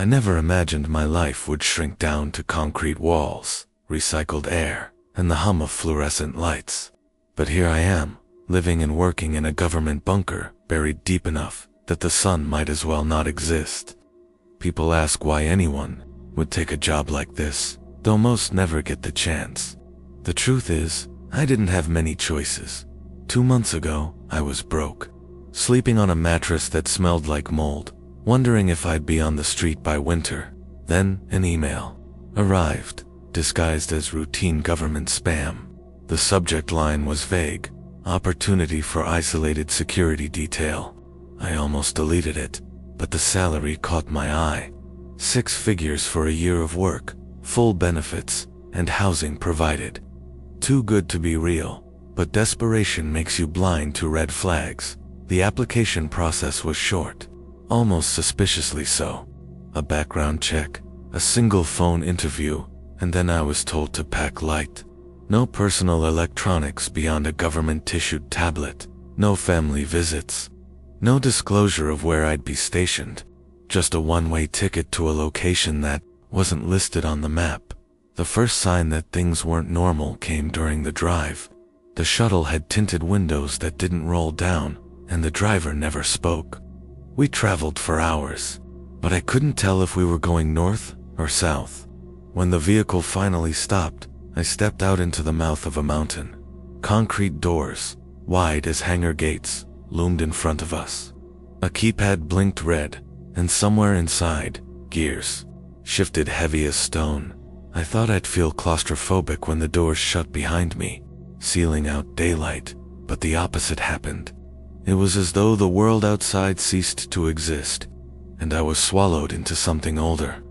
I never imagined my life would shrink down to concrete walls, recycled air, and the hum of fluorescent lights. But here I am, living and working in a government bunker, buried deep enough that the sun might as well not exist. People ask why anyone would take a job like this, though most never get the chance. The truth is, I didn't have many choices. 2 months ago, I was broke, sleeping on a mattress that smelled like mold, wondering if I'd be on the street by winter. Then, an email arrived, disguised as routine government spam. The subject line was vague: opportunity for isolated security detail. I almost deleted it, but the salary caught my eye. 6 figures for a year of work, full benefits, and housing provided. Too good to be real, but desperation makes you blind to red flags. The application process was short, almost suspiciously so. A background check, a single phone interview, and then I was told to pack light. No personal electronics beyond a government-issued tablet, no family visits, no disclosure of where I'd be stationed, just a one-way ticket to a location that wasn't listed on the map. The first sign that things weren't normal came during the drive. The shuttle had tinted windows that didn't roll down, and the driver never spoke. We traveled for hours, but I couldn't tell if we were going north or south. When the vehicle finally stopped, I stepped out into the mouth of a mountain. Concrete doors, wide as hangar gates, loomed in front of us. A keypad blinked red, and somewhere inside, gears shifted heavy as stone. I thought I'd feel claustrophobic when the doors shut behind me, sealing out daylight, but the opposite happened. It was as though the world outside ceased to exist, and I was swallowed into something older,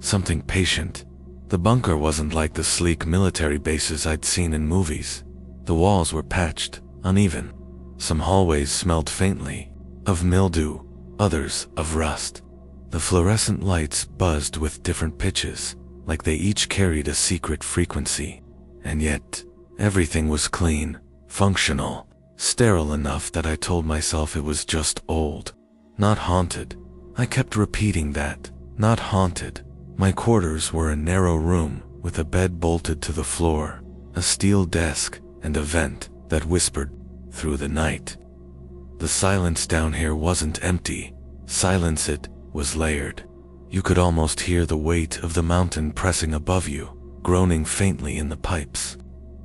something patient. The bunker wasn't like the sleek military bases I'd seen in movies. The walls were patched, uneven. Some hallways smelled faintly of mildew, others of rust. The fluorescent lights buzzed with different pitches, like they each carried a secret frequency. And yet, everything was clean, functional, sterile enough that I told myself it was just old, not haunted. I kept repeating that, not haunted. My quarters were a narrow room with a bed bolted to the floor, a steel desk, and a vent that whispered through the night. The silence down here wasn't empty. Silence, it was layered. You could almost hear the weight of the mountain pressing above you, groaning faintly in the pipes.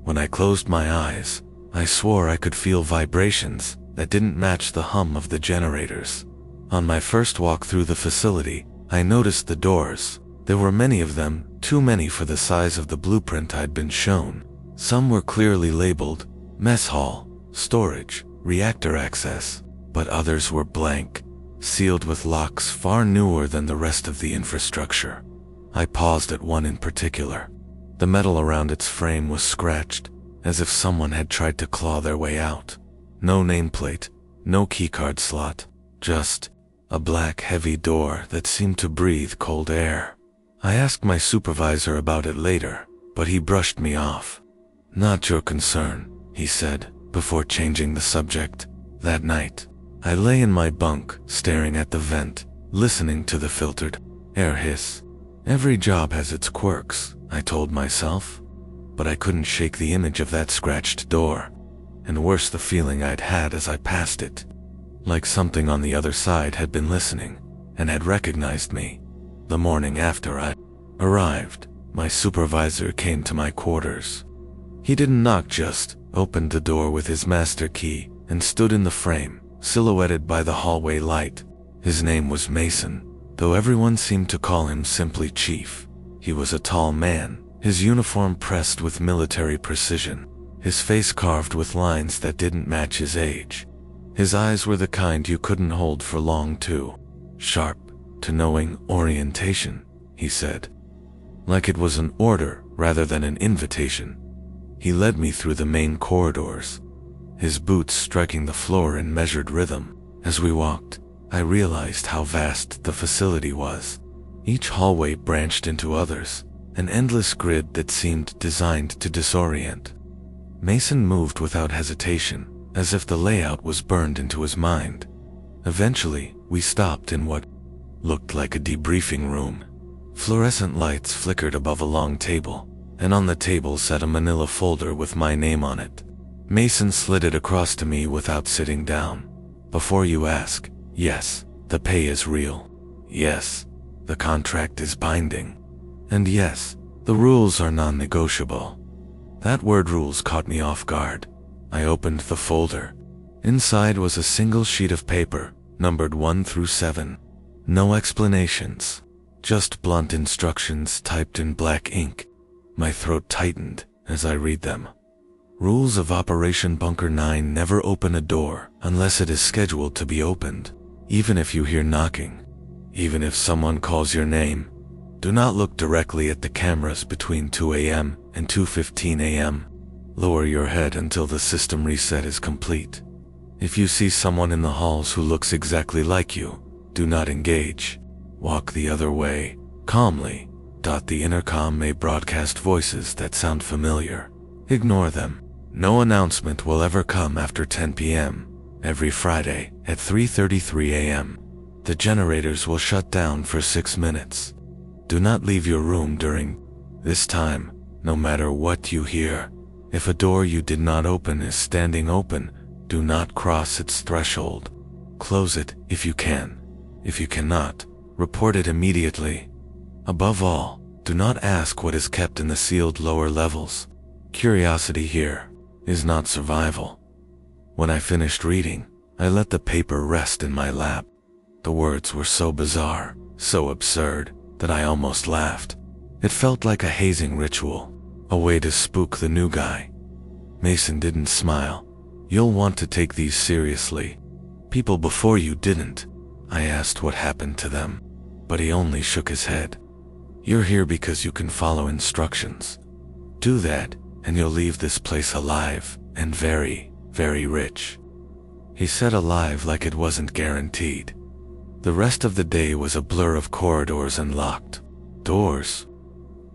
When I closed my eyes, I swore I could feel vibrations that didn't match the hum of the generators. On my first walk through the facility, I noticed the doors. There were many of them, too many for the size of the blueprint I'd been shown. Some were clearly labeled mess hall, storage, reactor access, but others were blank, sealed with locks far newer than the rest of the infrastructure. I paused at one in particular. The metal around its frame was scratched, as if someone had tried to claw their way out. No nameplate, no keycard slot, just a black, heavy door that seemed to breathe cold air. I asked my supervisor about it later, but he brushed me off. "Not your concern," he said, before changing the subject. That night, I lay in my bunk, staring at the vent, listening to the filtered air hiss. Every job has its quirks, I told myself, but I couldn't shake the image of that scratched door, and worse, the feeling I'd had as I passed it. Like something on the other side had been listening, and had recognized me. The morning after I arrived, my supervisor came to my quarters. He didn't knock, just opened the door with his master key and stood in the frame, silhouetted by the hallway light. His name was Mason, though everyone seemed to call him simply Chief. He was a tall man, his uniform pressed with military precision, his face carved with lines that didn't match his age. His eyes were the kind you couldn't hold for long, too. Sharp, to knowing orientation, he said, like it was an order rather than an invitation. He led me through the main corridors, his boots striking the floor in measured rhythm. As we walked, I realized how vast the facility was. Each hallway branched into others, an endless grid that seemed designed to disorient. Mason moved without hesitation, as if the layout was burned into his mind. Eventually, we stopped in what looked like a debriefing room. Fluorescent lights flickered above a long table, and on the table sat a manila folder with my name on it. Mason slid it across to me without sitting down. Before you ask, yes, the pay is real. Yes, the contract is binding. And yes, the rules are non-negotiable. That word rules caught me off guard. I opened the folder. Inside was a single sheet of paper, numbered 1 through 7. No explanations, just blunt instructions typed in black ink. My throat tightened as I read them. Rules of Operation Bunker 9: never open a door unless it is scheduled to be opened, even if you hear knocking. Even if someone calls your name, do not look directly at the cameras between 2 a.m. and 2:15 a.m. Lower your head until the system reset is complete. If you see someone in the halls who looks exactly like you, do not engage. Walk the other way, calmly. The intercom may broadcast voices that sound familiar. Ignore them. No announcement will ever come after 10 p.m. every Friday at 3:33 a.m. The generators will shut down for 6 minutes. Do not leave your room during this time, no matter what you hear. If a door you did not open is standing open, do not cross its threshold. Close it if you can. If you cannot, report it immediately. Above all, do not ask what is kept in the sealed lower levels. Curiosity here is not survival. When I finished reading, I let the paper rest in my lap. The words were so bizarre, so absurd, that I almost laughed. It felt like a hazing ritual, a way to spook the new guy. Mason didn't smile. You'll want to take these seriously. People before you didn't. I asked what happened to them, but he only shook his head. You're here because you can follow instructions. Do that, and you'll leave this place alive and very, very rich. He said alive like it wasn't guaranteed. The rest of the day was a blur of corridors and locked doors.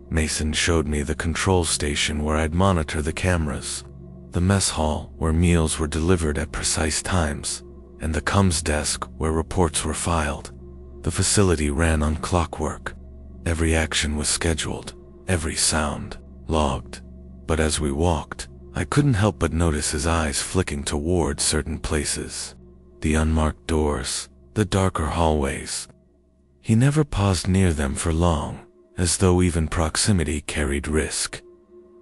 Mason showed me the control station where I'd monitor the cameras, the mess hall where meals were delivered at precise times, and the comms desk where reports were filed. The facility ran on clockwork. Every action was scheduled, every sound logged. But as we walked, I couldn't help but notice his eyes flicking toward certain places. The unmarked doors, the darker hallways. He never paused near them for long, as though even proximity carried risk.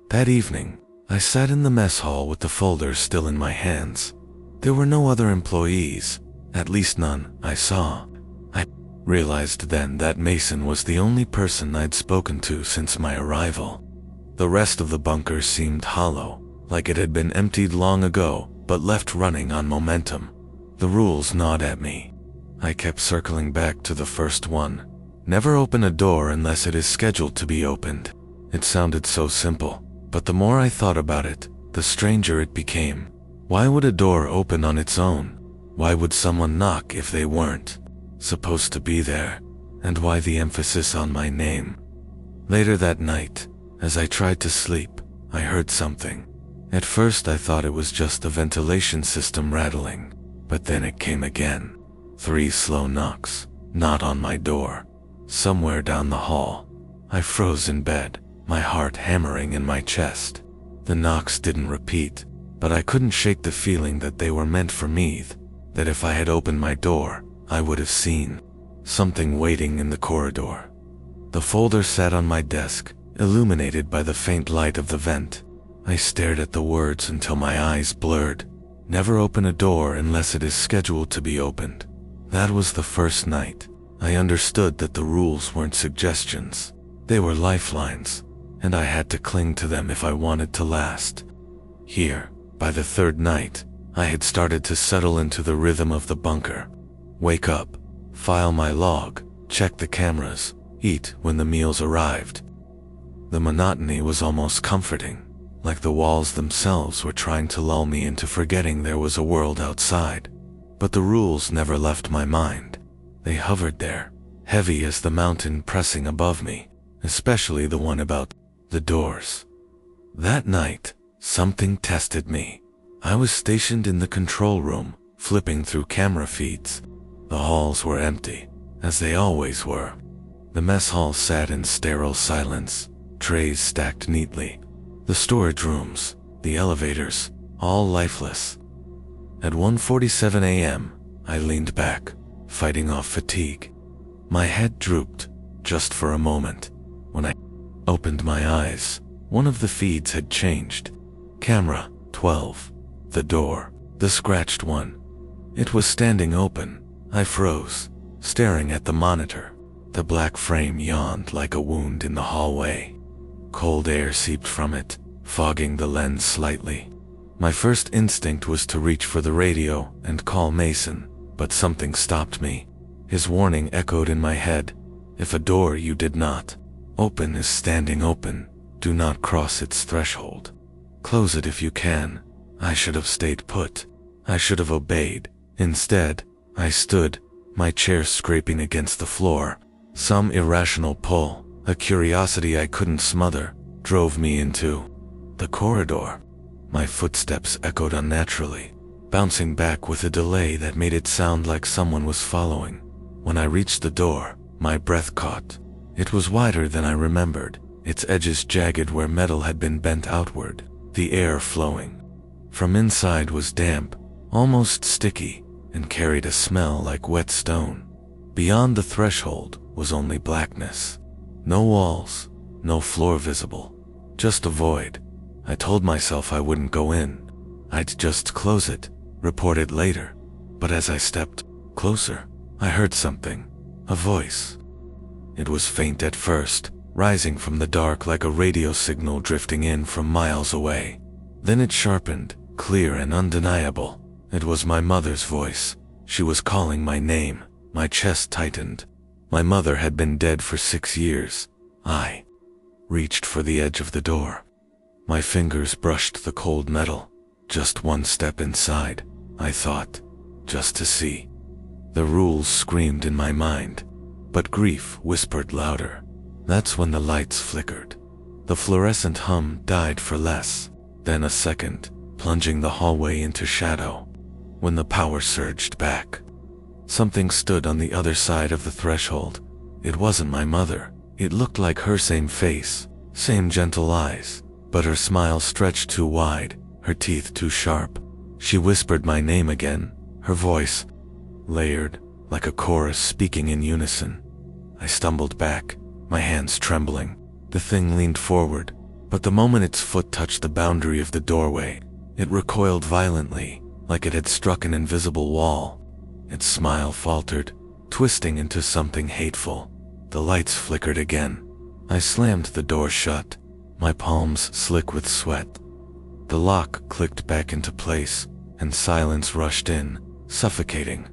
That evening, I sat in the mess hall with the folder still in my hands. There were no other employees, at least none I saw. I realized then that Mason was the only person I'd spoken to since my arrival. The rest of the bunker seemed hollow, like it had been emptied long ago, but left running on momentum. The rules gnawed at me. I kept circling back to the first one. Never open a door unless it is scheduled to be opened. It sounded so simple, but the more I thought about it, the stranger it became. Why would a door open on its own? Why would someone knock if they weren't supposed to be there? And why the emphasis on my name? Later that night, as I tried to sleep, I heard something. At first I thought it was just the ventilation system rattling, but then it came again. 3 slow knocks, not on my door, somewhere down the hall. I froze in bed, my heart hammering in my chest. The knocks didn't repeat, but I couldn't shake the feeling that they were meant for me, that if I had opened my door, I would have seen something waiting in the corridor. The folder sat on my desk, illuminated by the faint light of the vent. I stared at the words until my eyes blurred. Never open a door unless it is scheduled to be opened. That was the first night. I understood that the rules weren't suggestions. They were lifelines, and I had to cling to them if I wanted to last. Here, by the third night, I had started to settle into the rhythm of the bunker. Wake up, file my log, check the cameras, eat when the meals arrived. The monotony was almost comforting, like the walls themselves were trying to lull me into forgetting there was a world outside. But the rules never left my mind. They hovered there, heavy as the mountain pressing above me, especially the one about the doors. That night, something tested me. I was stationed in the control room, flipping through camera feeds. The halls were empty. as they always were. The mess hall sat in sterile silence, trays stacked neatly. The storage rooms, the elevators, all lifeless. At 1:47 a.m., I leaned back, fighting off fatigue. My head drooped, just for a moment. When I opened my eyes, one of the feeds had changed. Camera 12. The door, the scratched one. It was standing open. I froze, staring at the monitor. The black frame yawned like a wound in the hallway. Cold air seeped from it, fogging the lens slightly. My first instinct was to reach for the radio and call Mason, but something stopped me. His warning echoed in my head. If a door you did not open is standing open, do not cross its threshold. Close it if you can. I should have stayed put. I should have obeyed. Instead, I stood, my chair scraping against the floor. Some irrational pull, a curiosity I couldn't smother, drove me into the corridor. My footsteps echoed unnaturally, bouncing back with a delay that made it sound like someone was following. When I reached the door, my breath caught. It was wider than I remembered, its edges jagged where metal had been bent outward, the air flowing. From inside was damp, almost sticky, and carried a smell like wet stone. Beyond the threshold was only blackness. No walls, no floor visible, just a void. I told myself I wouldn't go in. I'd just close it, report it later. But as I stepped closer, I heard something, a voice. It was faint at first, rising from the dark like a radio signal drifting in from miles away. Then it sharpened, clear and undeniable. It was my mother's voice. She was calling my name. My chest tightened. My mother had been dead for 6 years. I reached for the edge of the door. My fingers brushed the cold metal. Just one step inside, I thought, just to see. The rules screamed in my mind, but grief whispered louder. That's when the lights flickered. The fluorescent hum died for less than a second, plunging the hallway into shadow. When the power surged back, something stood on the other side of the threshold. It wasn't my mother. It looked like her, same face, same gentle eyes, but her smile stretched too wide, her teeth too sharp. She whispered my name again, her voice layered, like a chorus speaking in unison. I stumbled back, my hands trembling. The thing leaned forward, but the moment its foot touched the boundary of the doorway, it recoiled violently, like it had struck an invisible wall. Its smile faltered, twisting into something hateful. The lights flickered again. I slammed the door shut, my palms slick with sweat. The lock clicked back into place, and silence rushed in, suffocating.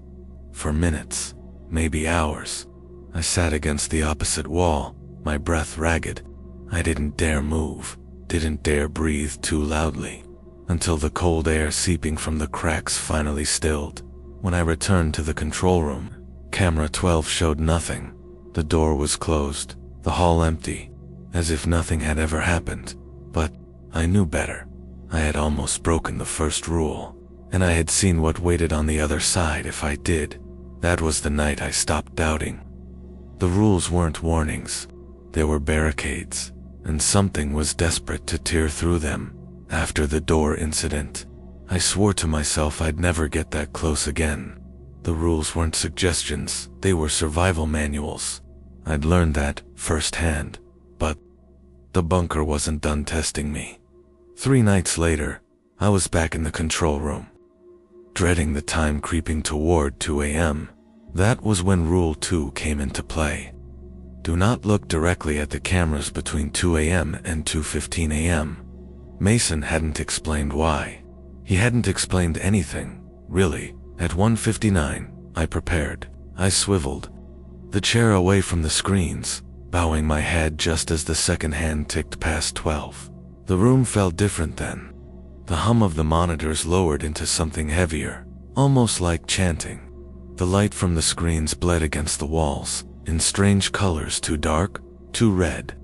For minutes, maybe hours, I sat against the opposite wall, my breath ragged. I didn't dare move, didn't dare breathe too loudly, until the cold air seeping from the cracks finally stilled. When I returned to the control room, camera 12 showed nothing. The door was closed, the hall empty, as if nothing had ever happened. But I knew better. I had almost broken the first rule, and I had seen what waited on the other side if I did. That was the night I stopped doubting. The rules weren't warnings. They were barricades, and something was desperate to tear through them. After the door incident, I swore to myself I'd never get that close again. The rules weren't suggestions, they were survival manuals. I'd learned that firsthand, but the bunker wasn't done testing me. 3 nights later, I was back in the control room, dreading the time creeping toward 2 a.m. That was when Rule 2 came into play. Do not look directly at the cameras between 2 a.m. and 2:15 a.m. Mason hadn't explained why. He hadn't explained anything, really. At 1:59, I prepared. I swiveled the chair away from the screens, bowing my head just as the second hand ticked past 12. The room felt different then. The hum of the monitors lowered into something heavier, almost like chanting. The light from the screens bled against the walls, in strange colors, too dark, too red.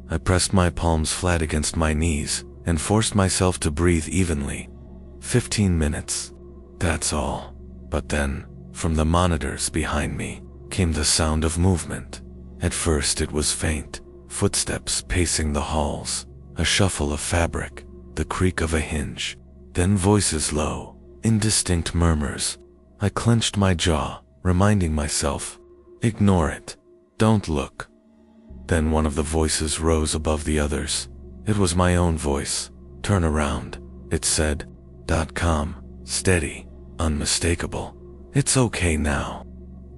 I pressed my palms flat against my knees and forced myself to breathe evenly. 15 minutes. That's all. But then, from the monitors behind me, came the sound of movement. At first it was faint, footsteps pacing the halls, a shuffle of fabric, the creak of a hinge, then voices low, indistinct murmurs. I clenched my jaw, reminding myself, ignore it, don't look. Then one of the voices rose above the others. It was my own voice. Turn around, it said. Calm, steady, unmistakable. It's okay now.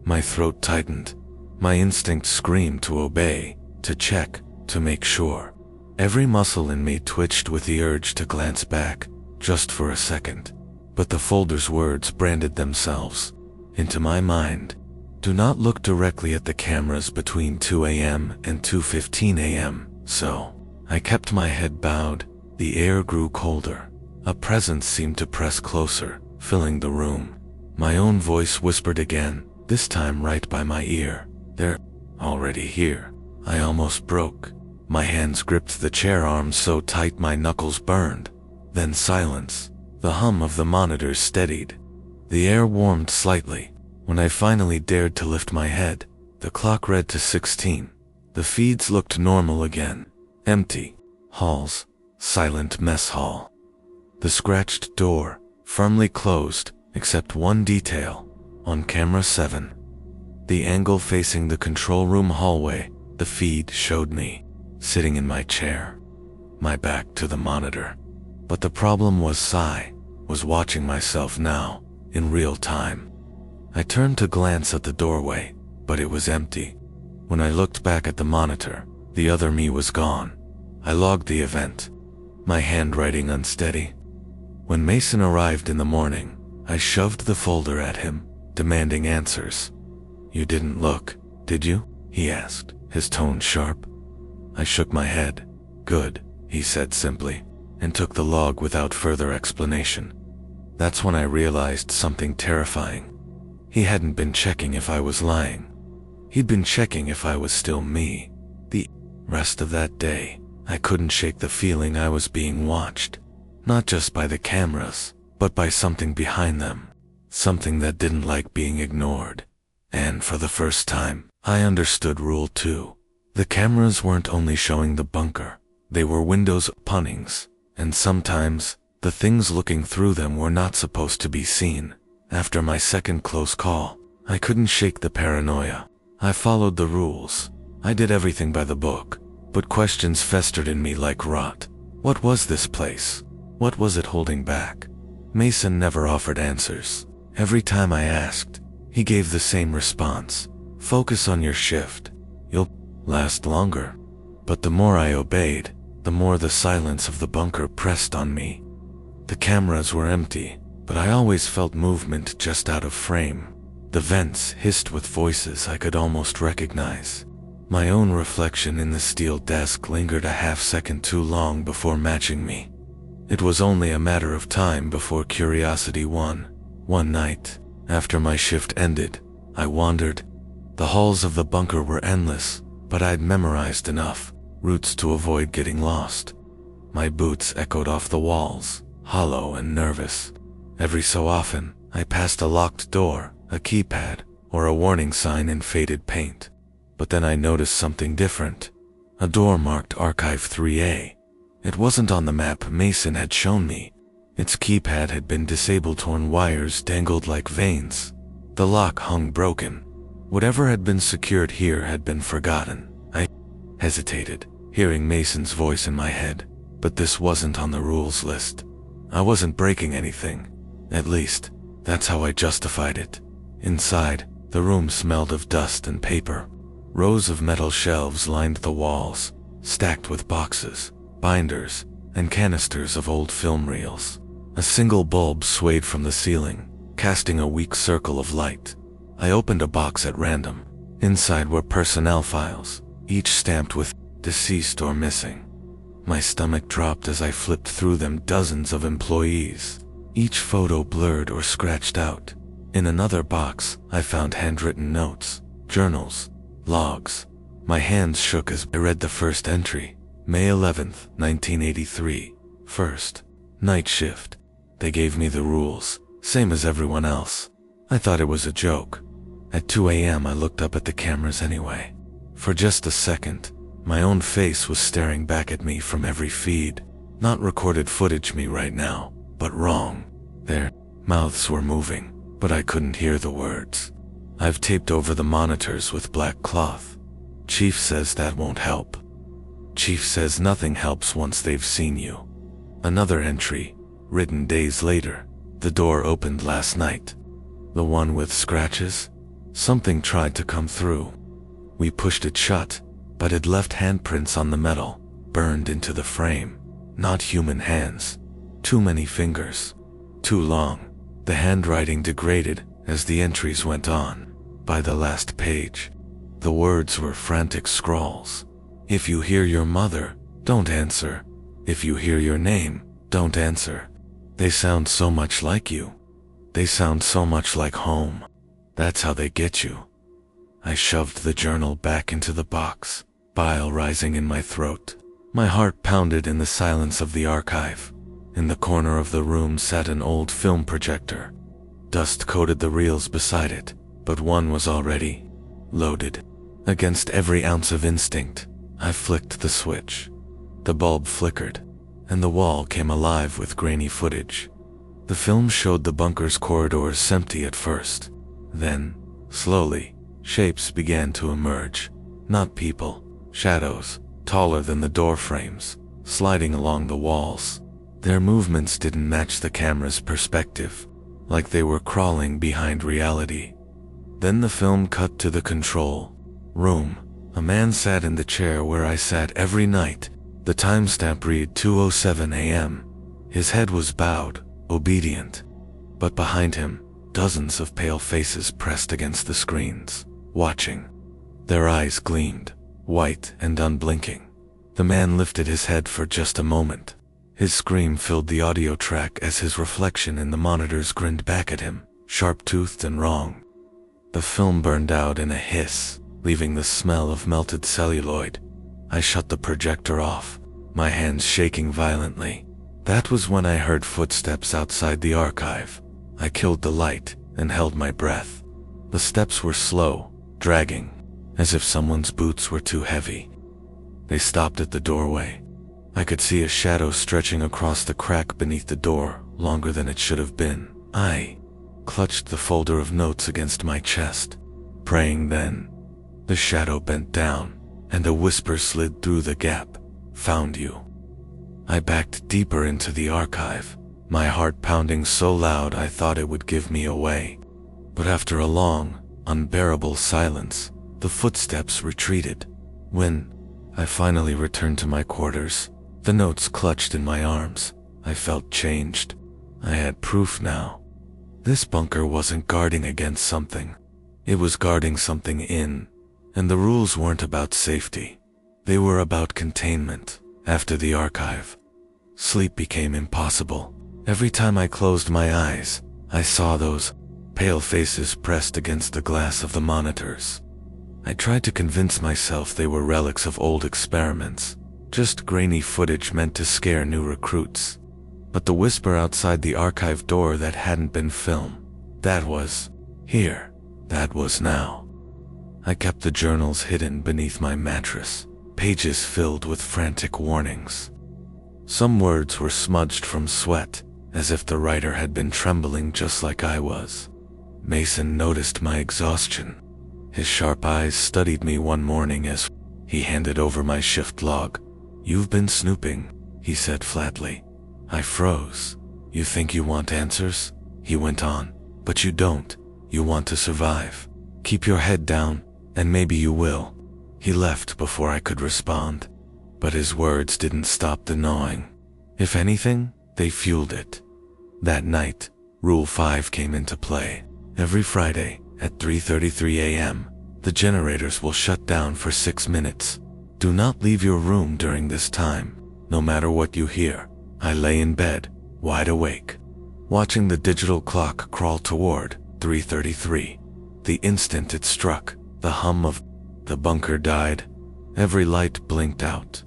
My throat tightened. My instinct screamed to obey, to check, to make sure. Every muscle in me twitched with the urge to glance back, just for a second. But the folder's words branded themselves into my mind. Do not look directly at the cameras between 2 a.m. and 2:15 a.m. So, I kept my head bowed. The air grew colder. A presence seemed to press closer, filling the room. My own voice whispered again, this time right by my ear. They're already here. I almost broke. My hands gripped the chair arms so tight my knuckles burned. Then silence. The hum of the monitors steadied. The air warmed slightly. When I finally dared to lift my head, the clock read to 16. The feeds looked normal again. Empty. Halls. Silent mess hall. The scratched door, firmly closed, except one detail. On camera 7. The angle facing the control room hallway, the feed showed me, sitting in my chair, my back to the monitor. But the problem was I was watching myself now, in real time. I turned to glance at the doorway, but it was empty. When I looked back at the monitor, the other me was gone. I logged the event, my handwriting unsteady. When Mason arrived in the morning, I shoved the folder at him, demanding answers. You didn't look, did you? He asked, his tone sharp. I shook my head. Good, he said simply, and took the log without further explanation. That's when I realized something terrifying. He hadn't been checking if I was lying. He'd been checking if I was still me. The rest of that day, I couldn't shake the feeling I was being watched. Not just by the cameras, but by something behind them. Something that didn't like being ignored. And for the first time, I understood Rule 2. The cameras weren't only showing the bunker. They were windows punnings, and sometimes, the things looking through them were not supposed to be seen. After my second close call, I couldn't shake the paranoia. I followed the rules. I did everything by the book, but questions festered in me like rot. What was this place? What was it holding back? Mason never offered answers. Every time I asked, he gave the same response. Focus on your shift. You'll last longer. But the more I obeyed, the more the silence of the bunker pressed on me. The cameras were empty, but I always felt movement just out of frame. The vents hissed with voices I could almost recognize. My own reflection in the steel desk lingered a half-second too long before matching me. It was only a matter of time before curiosity won. One night, after my shift ended, I wandered. The halls of the bunker were endless, but I'd memorized enough routes to avoid getting lost. My boots echoed off the walls, hollow and nervous. Every so often, I passed a locked door, a keypad, or a warning sign in faded paint. But then I noticed something different. A door marked Archive 3A. It wasn't on the map Mason had shown me. Its keypad had been disabled, torn wires dangled like veins. The lock hung broken. Whatever had been secured here had been forgotten. I hesitated, hearing Mason's voice in my head, but this wasn't on the rules list. I wasn't breaking anything. At least, that's how I justified it. Inside, the room smelled of dust and paper. Rows of metal shelves lined the walls, stacked with boxes, binders, and canisters of old film reels. A single bulb swayed from the ceiling, casting a weak circle of light. I opened a box at random. Inside were personnel files, each stamped with deceased or missing. My stomach dropped as I flipped through them. Dozens of employees, each photo blurred or scratched out. In another box, I found handwritten notes, journals, logs. My hands shook as I read the first entry. May 11th, 1983. First, night shift. They gave me the rules, same as everyone else. I thought it was a joke. At 2 a.m. I looked up at the cameras anyway. For just a second, my own face was staring back at me from every feed. Not recorded footage me right now, but wrong. Their mouths were moving, but I couldn't hear the words. I've taped over the monitors with black cloth. Chief says that won't help. Chief says nothing helps once they've seen you. Another entry, written days later. The door opened last night. The one with scratches? Something tried to come through. We pushed it shut, but it left handprints on the metal, burned into the frame. Not human hands. Too many fingers. Too long. The handwriting degraded as the entries went on. By the last page, the words were frantic scrawls. If you hear your mother, don't answer. If you hear your name, don't answer. They sound so much like you. They sound so much like home. That's how they get you. I shoved the journal back into the box, bile rising in my throat. My heart pounded in the silence of the archive. In the corner of the room sat an old film projector. Dust coated the reels beside it, but one was already loaded. Against every ounce of instinct, I flicked the switch. The bulb flickered, and the wall came alive with grainy footage. The film showed the bunker's corridors empty at first. Then, slowly, shapes began to emerge. Not people, shadows, taller than the door frames, sliding along the walls. Their movements didn't match the camera's perspective, like they were crawling behind reality. Then the film cut to the control room. A man sat in the chair where I sat every night. The timestamp read 2:07 a.m. His head was bowed, obedient. But behind him, dozens of pale faces pressed against the screens, watching. Their eyes gleamed, white and unblinking. The man lifted his head for just a moment. His scream filled the audio track as his reflection in the monitors grinned back at him, sharp-toothed and wrong. The film burned out in a hiss, leaving the smell of melted celluloid. I shut the projector off, my hands shaking violently. That was when I heard footsteps outside the archive. I killed the light and held my breath. The steps were slow, dragging, as if someone's boots were too heavy. They stopped at the doorway. I could see a shadow stretching across the crack beneath the door, longer than it should have been. I clutched the folder of notes against my chest, praying then. The shadow bent down, and a whisper slid through the gap. Found you. I backed deeper into the archive, my heart pounding so loud I thought it would give me away. But after a long, unbearable silence, the footsteps retreated. When I finally returned to my quarters, the notes clutched in my arms, I felt changed. I had proof now. This bunker wasn't guarding against something. It was guarding something in. And the rules weren't about safety. They were about containment. After the archive, sleep became impossible. Every time I closed my eyes, I saw those pale faces pressed against the glass of the monitors. I tried to convince myself they were relics of old experiments, just grainy footage meant to scare new recruits. But the whisper outside the archive door that hadn't been film, that was here, that was now. I kept the journals hidden beneath my mattress, pages filled with frantic warnings. Some words were smudged from sweat, as if the writer had been trembling just like I was. Mason noticed my exhaustion. His sharp eyes studied me one morning as he handed over my shift log. "You've been snooping," he said flatly. I froze. "You think you want answers?" he went on. "But you don't. You want to survive. Keep your head down, and maybe you will." He left before I could respond, but his words didn't stop the gnawing. If anything, they fueled it. That night, Rule 5 came into play. Every Friday, at 3:33 a.m., the generators will shut down for 6 minutes. Do not leave your room during this time, no matter what you hear. I lay in bed, wide awake, watching the digital clock crawl toward 3:33. The instant it struck, the hum of the bunker died. Every light blinked out.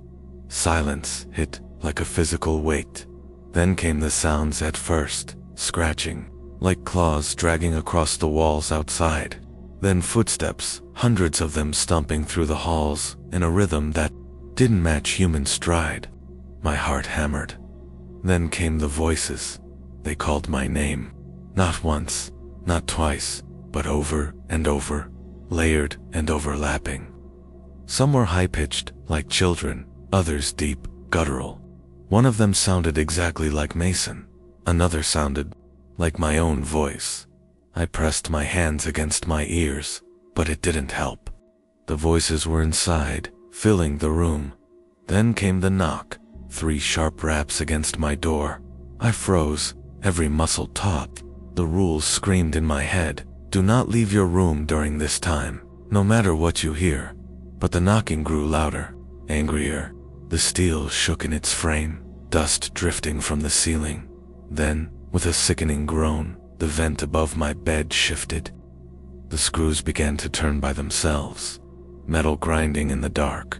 Silence hit like a physical weight. Then came the sounds at first, scratching, like claws dragging across the walls outside. Then footsteps, hundreds of them stomping through the halls in a rhythm that didn't match human stride. My heart hammered. Then came the voices. They called my name. Not once, not twice, but over and over, layered and overlapping. Some were high-pitched, like children, others deep, guttural. One of them sounded exactly like Mason. Another sounded like my own voice. I pressed my hands against my ears, but it didn't help. The voices were inside, filling the room. Then came the knock, 3 sharp raps against my door. I froze, every muscle taut. The rules screamed in my head, do not leave your room during this time, no matter what you hear. But the knocking grew louder, angrier. The steel shook in its frame, dust drifting from the ceiling. Then, with a sickening groan, the vent above my bed shifted. The screws began to turn by themselves, metal grinding in the dark.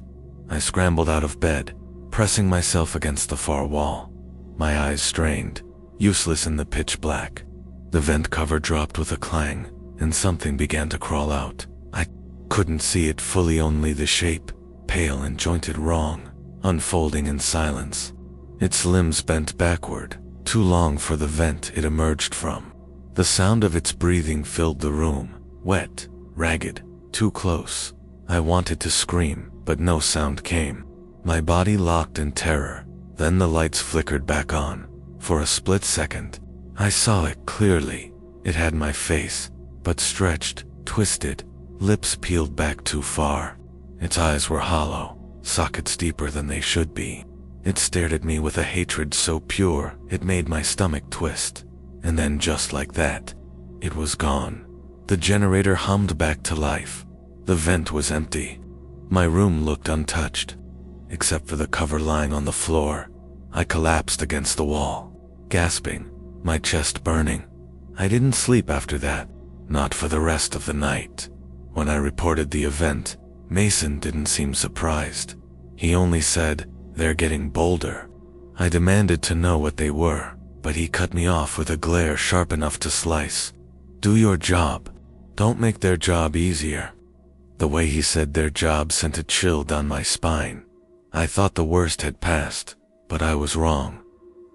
I scrambled out of bed, pressing myself against the far wall. My eyes strained, useless in the pitch black. The vent cover dropped with a clang, and something began to crawl out. I couldn't see it fully, only the shape, pale and jointed wrong, unfolding in silence. Its limbs bent backward, too long for the vent it emerged from. The sound of its breathing filled the room, wet, ragged, too close. I wanted to scream, but no sound came. My body locked in terror. Then the lights flickered back on. For a split second, I saw it clearly. It had my face, but stretched, twisted, lips peeled back too far. Its eyes were hollow, sockets deeper than they should be. It stared at me with a hatred so pure it made my stomach twist. And then just like that, it was gone. The generator hummed back to life. The vent was empty. My room looked untouched, except for the cover lying on the floor. I collapsed against the wall, gasping, my chest burning. I didn't sleep after that, not for the rest of the night. When I reported the event, Mason didn't seem surprised. He only said, "They're getting bolder." I demanded to know what they were, but he cut me off with a glare sharp enough to slice. "Do your job. Don't make their job easier." The way he said their job sent a chill down my spine. I thought the worst had passed, but I was wrong.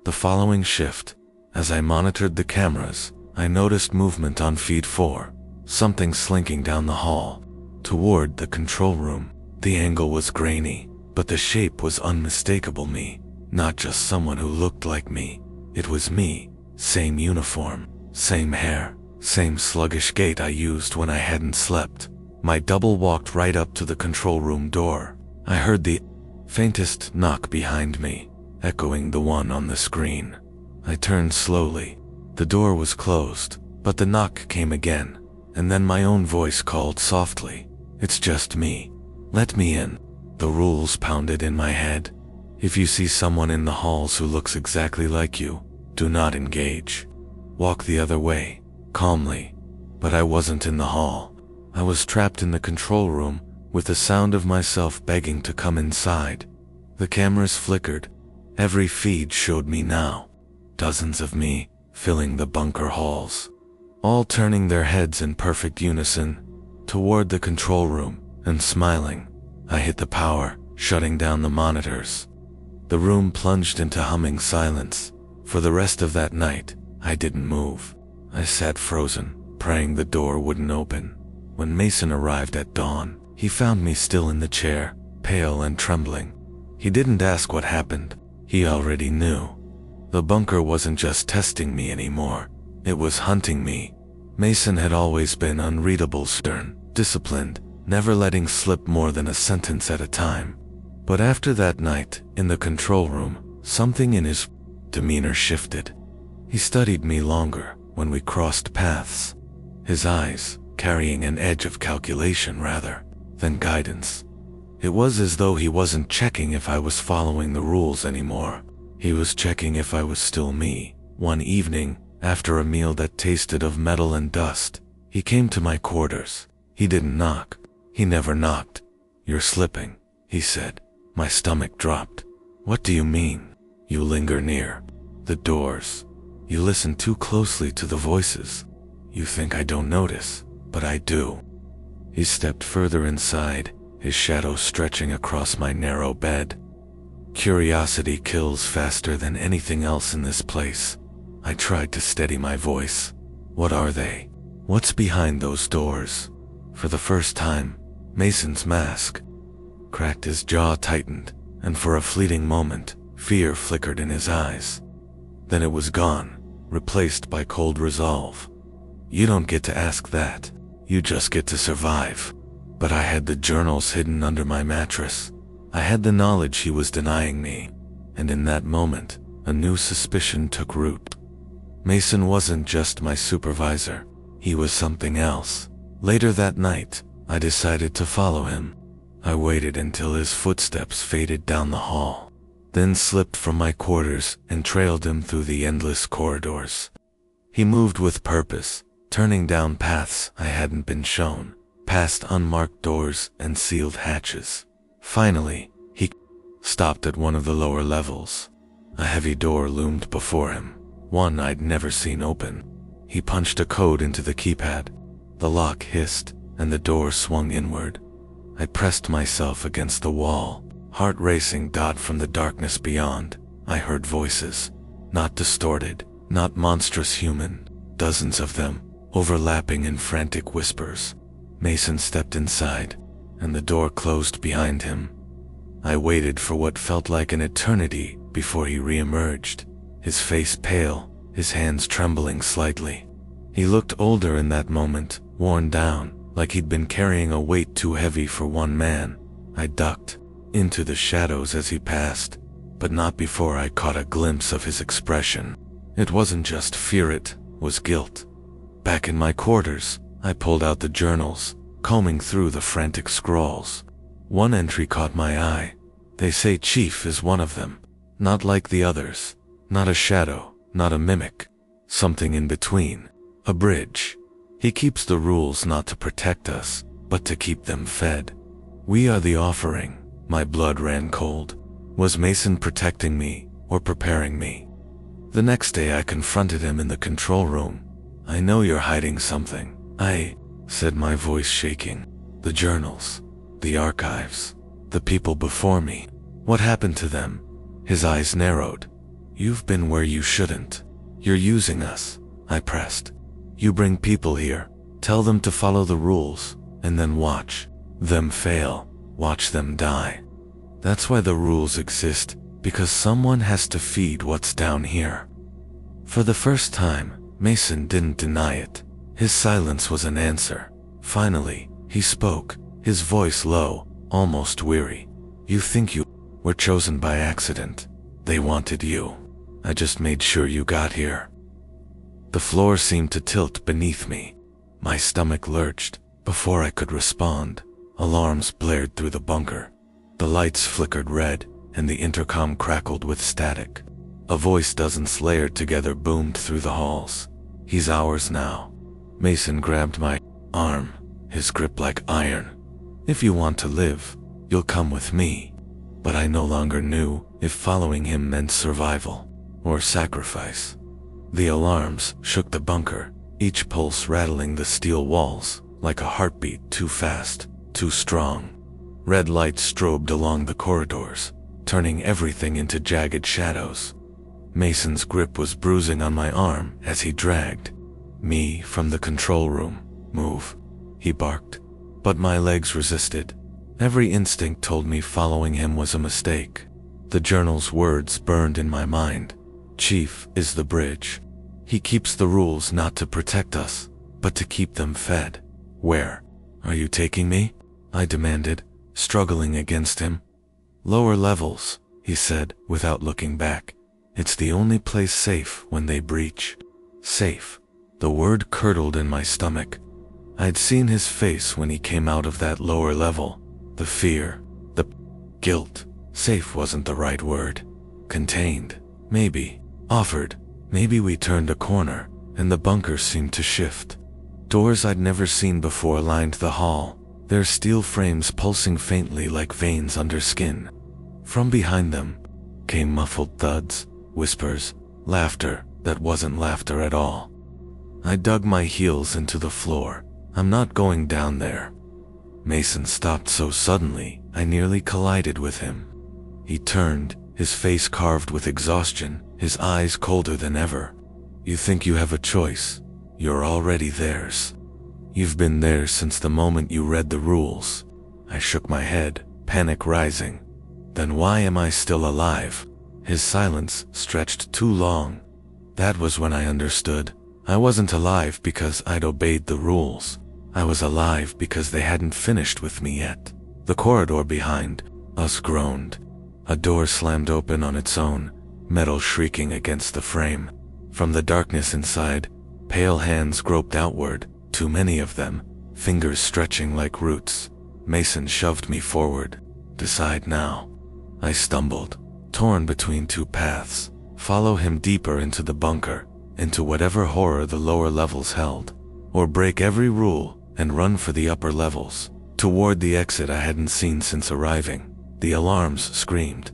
The following shift, as I monitored the cameras, I noticed movement on feed 4, something slinking down the hall, toward the control room. The angle was grainy, but the shape was unmistakable. Me, not just someone who looked like me. It was me, same uniform, same hair, same sluggish gait I used when I hadn't slept. My double walked right up to the control room door. I heard the faintest knock behind me, echoing the one on the screen. I turned slowly. The door was closed, but the knock came again, and then my own voice called softly, "It's just me. Let me in." The rules pounded in my head. If you see someone in the halls who looks exactly like you, do not engage. Walk the other way, calmly. But I wasn't in the hall. I was trapped in the control room, with the sound of myself begging to come inside. The cameras flickered. Every feed showed me now. Dozens of me, filling the bunker halls. All turning their heads in perfect unison, toward the control room, and smiling. I hit the power, shutting down the monitors. The room plunged into humming silence. For the rest of that night, I didn't move. I sat frozen, praying the door wouldn't open. When Mason arrived at dawn, he found me still in the chair, pale and trembling. He didn't ask what happened. He already knew. The bunker wasn't just testing me anymore. It was hunting me. Mason had always been unreadable, stern, disciplined, never letting slip more than a sentence at a time. But after that night, in the control room, something in his demeanor shifted. He studied me longer when we crossed paths. His eyes, carrying an edge of calculation rather than guidance. It was as though he wasn't checking if I was following the rules anymore. He was checking if I was still me. One evening, after a meal that tasted of metal and dust, he came to my quarters. He didn't knock. He never knocked. "You're slipping," he said. My stomach dropped. "What do you mean?" "You linger near the doors. You listen too closely to the voices. You think I don't notice, but I do." He stepped further inside, his shadow stretching across my narrow bed. Curiosity kills faster than anything else in this place. I tried to steady my voice. What are they? What's behind those doors? For the first time, Mason's mask cracked, his jaw tightened, and for a fleeting moment, fear flickered in his eyes. Then it was gone, replaced by cold resolve. You don't get to ask that. You just get to survive. But I had the journals hidden under my mattress. I had the knowledge he was denying me. And in that moment, a new suspicion took root. Mason wasn't just my supervisor. He was something else. Later that night, I decided to follow him. I waited until his footsteps faded down the hall, then slipped from my quarters and trailed him through the endless corridors. He moved with purpose, turning down paths I hadn't been shown, past unmarked doors and sealed hatches. Finally, he stopped at one of the lower levels. A heavy door loomed before him, one I'd never seen open. He punched a code into the keypad. The lock hissed, and the door swung inward. I pressed myself against the wall, heart racing. From the darkness beyond, I heard voices, not distorted, not monstrous human, dozens of them, overlapping in frantic whispers. Mason stepped inside, and the door closed behind him. I waited for what felt like an eternity before he re-emerged, his face pale, his hands trembling slightly. He looked older in that moment, worn down, like he'd been carrying a weight too heavy for one man. I ducked into the shadows as he passed, but not before I caught a glimpse of his expression. It wasn't just fear, it was guilt. Back in my quarters, I pulled out the journals, combing through the frantic scrawls. One entry caught my eye. They say Chief is one of them. Not like the others. Not a shadow, not a mimic. Something in between. A bridge. He keeps the rules not to protect us, but to keep them fed. We are the offering. My blood ran cold. Was Mason protecting me, or preparing me? The next day I confronted him in the control room. I know you're hiding something. I said, my voice shaking. The journals. The archives. The people before me. What happened to them? His eyes narrowed. You've been where you shouldn't. You're using us. I pressed. You bring people here, tell them to follow the rules, and then watch them fail, watch them die. That's why the rules exist, because someone has to feed what's down here. For the first time, Mason didn't deny it. His silence was an answer. Finally, he spoke, his voice low, almost weary. You think you were chosen by accident. They wanted you. I just made sure you got here. The floor seemed to tilt beneath me. My stomach lurched. Before I could respond, alarms blared through the bunker. The lights flickered red, and the intercom crackled with static. A voice dozens layered together boomed through the halls. He's ours now. Mason grabbed my arm, his grip like iron. If you want to live, you'll come with me. But I no longer knew if following him meant survival or sacrifice. The alarms shook the bunker, each pulse rattling the steel walls like a heartbeat too fast, too strong. Red lights strobed along the corridors, turning everything into jagged shadows. Mason's grip was bruising on my arm as he dragged me from the control room. Move, he barked. But my legs resisted. Every instinct told me following him was a mistake. The journal's words burned in my mind. Chief is the bridge. He keeps the rules not to protect us, but to keep them fed. Where are you taking me? I demanded, struggling against him. Lower levels, he said, without looking back. It's the only place safe when they breach. Safe. The word curdled in my stomach. I'd seen his face when he came out of that lower level. The fear, the guilt. Safe wasn't the right word. Contained, maybe. Offered, maybe. We turned a corner, and the bunker seemed to shift. Doors I'd never seen before lined the hall, their steel frames pulsing faintly like veins under skin. From behind them came muffled thuds, whispers, laughter that wasn't laughter at all. I dug my heels into the floor. I'm not going down there. Mason stopped so suddenly, I nearly collided with him. He turned, his face carved with exhaustion, his eyes colder than ever. You think you have a choice? You're already theirs. You've been theirs since the moment you read the rules. I shook my head, panic rising. Then why am I still alive? His silence stretched too long. That was when I understood. I wasn't alive because I'd obeyed the rules. I was alive because they hadn't finished with me yet. The corridor behind us groaned. A door slammed open on its own, metal shrieking against the frame. From the darkness inside, pale hands groped outward, too many of them, fingers stretching like roots. Mason shoved me forward. Decide now. I stumbled, torn between two paths. Follow him deeper into the bunker, into whatever horror the lower levels held, or break every rule and run for the upper levels, toward the exit I hadn't seen since arriving. The alarms screamed.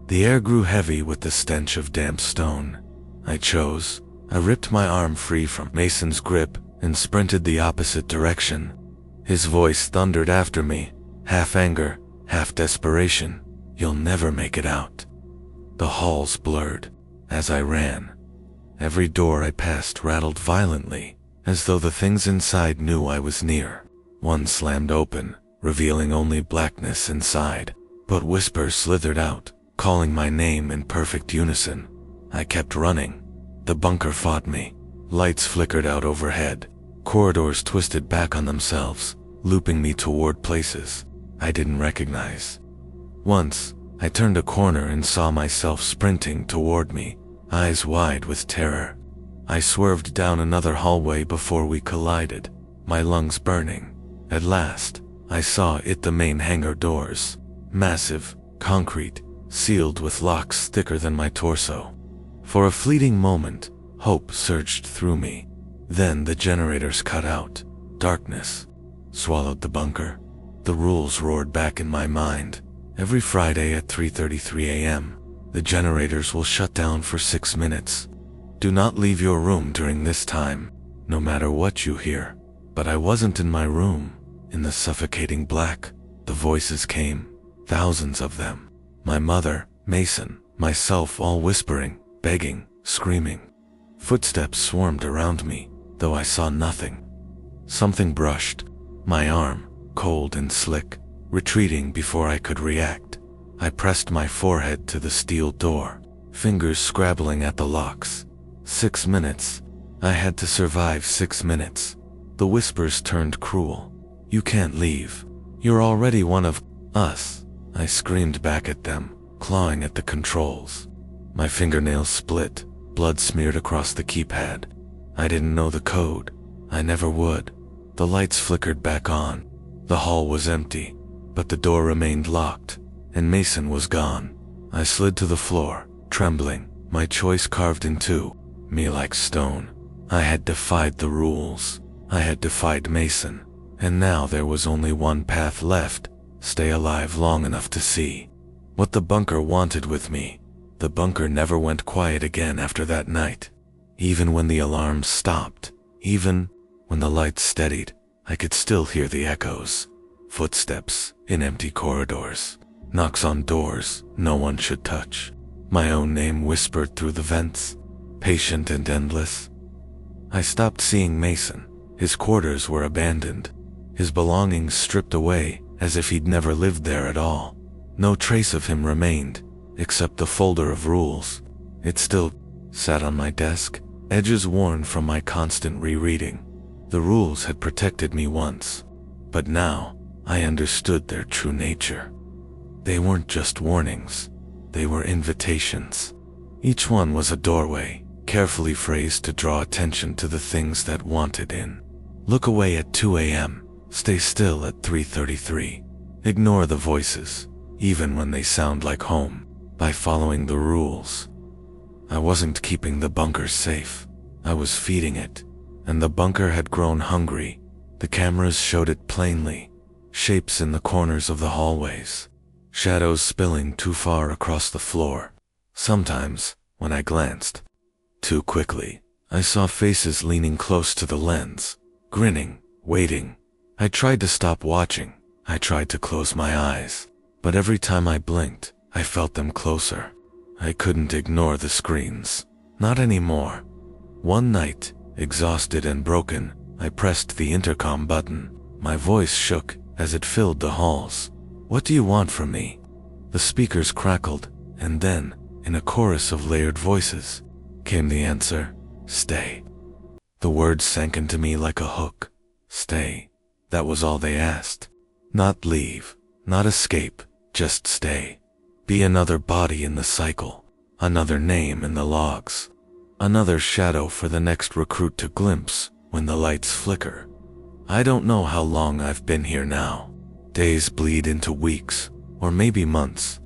The air grew heavy with the stench of damp stone. I chose. I ripped my arm free from Mason's grip and sprinted the opposite direction. His voice thundered after me, half anger, half desperation. You'll never make it out. The halls blurred as I ran. Every door I passed rattled violently, as though the things inside knew I was near. One slammed open, revealing only blackness inside, but whispers slithered out, calling my name in perfect unison. I kept running. The bunker fought me. Lights flickered out overhead. Corridors twisted back on themselves, looping me toward places I didn't recognize. Once, I turned a corner and saw myself sprinting toward me, eyes wide with terror. I swerved down another hallway before we collided, my lungs burning. At last, I saw the main hangar doors. Massive, concrete, sealed with locks thicker than my torso. For a fleeting moment, hope surged through me. Then the generators cut out. Darkness swallowed the bunker. The rules roared back in my mind. Every Friday at 3:33 a.m., the generators will shut down for 6 minutes. Do not leave your room during this time, no matter what you hear. But I wasn't in my room. In the suffocating black, the voices came, thousands of them. My mother, Mason, myself, all whispering, begging, screaming. Footsteps swarmed around me, though I saw nothing. Something brushed my arm, cold and slick, retreating before I could react. I pressed my forehead to the steel door, fingers scrabbling at the locks. 6 minutes. I had to survive 6 minutes. The whispers turned cruel. You can't leave. You're already one of us. I screamed back at them, clawing at the controls. My fingernails split, blood smeared across the keypad. I didn't know the code. I never would. The lights flickered back on. The hall was empty, but the door remained locked, and Mason was gone. I slid to the floor, trembling, my choice carved into me like stone. I had defied the rules. I had defied Mason, and now there was only one path left: stay alive long enough to see what the bunker wanted with me. The bunker never went quiet again after that night. Even when the alarms stopped, even when the lights steadied, I could still hear the echoes. Footsteps in empty corridors, knocks on doors no one should touch. My own name whispered through the vents, patient and endless. I stopped seeing Mason. His quarters were abandoned, his belongings stripped away as if he'd never lived there at all. No trace of him remained, except the folder of rules. It still sat on my desk, edges worn from my constant rereading. The rules had protected me once, but now I understood their true nature. They weren't just warnings, they were invitations. Each one was a doorway, carefully phrased to draw attention to the things that wanted in. Look away at 2 a.m., stay still at 3:33. Ignore the voices, even when they sound like home, by following the rules. I wasn't keeping the bunker safe, I was feeding it, and the bunker had grown hungry. The cameras showed it plainly, shapes in the corners of the hallways, shadows spilling too far across the floor. Sometimes, when I glanced too quickly, I saw faces leaning close to the lens, grinning, waiting. I tried to stop watching. I tried to close my eyes. But every time I blinked, I felt them closer. I couldn't ignore the screens. Not anymore. One night, exhausted and broken, I pressed the intercom button. My voice shook as it filled the halls. "What do you want from me?" The speakers crackled, and then, in a chorus of layered voices, came the answer, "Stay." The words sank into me like a hook. Stay. That was all they asked. Not leave, not escape, just stay. Be another body in the cycle, another name in the logs, another shadow for the next recruit to glimpse when the lights flicker. I don't know how long I've been here now. Days bleed into weeks, or maybe months.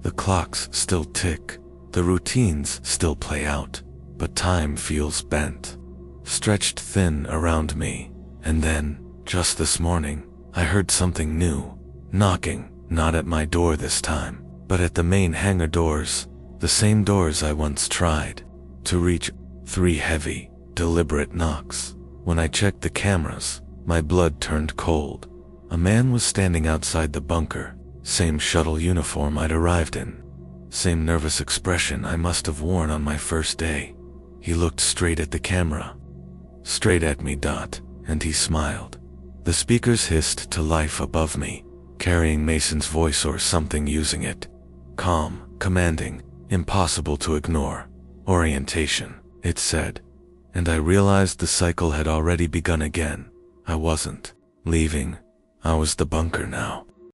The clocks still tick, the routines still play out, but time feels bent, stretched thin around me. And then, just this morning, I heard something new, knocking, not at my door this time, but at the main hangar doors, the same doors I once tried to reach. 3 heavy, deliberate knocks. When I checked the cameras, my blood turned cold. A man was standing outside the bunker, same shuttle uniform I'd arrived in, same nervous expression I must have worn on my first day. He looked straight at the camera, straight at me, and he smiled. The speakers hissed to life above me, carrying Mason's voice or something using it. Calm, commanding, impossible to ignore. Orientation, it said. And I realized the cycle had already begun again. I wasn't leaving. I was the bunker now.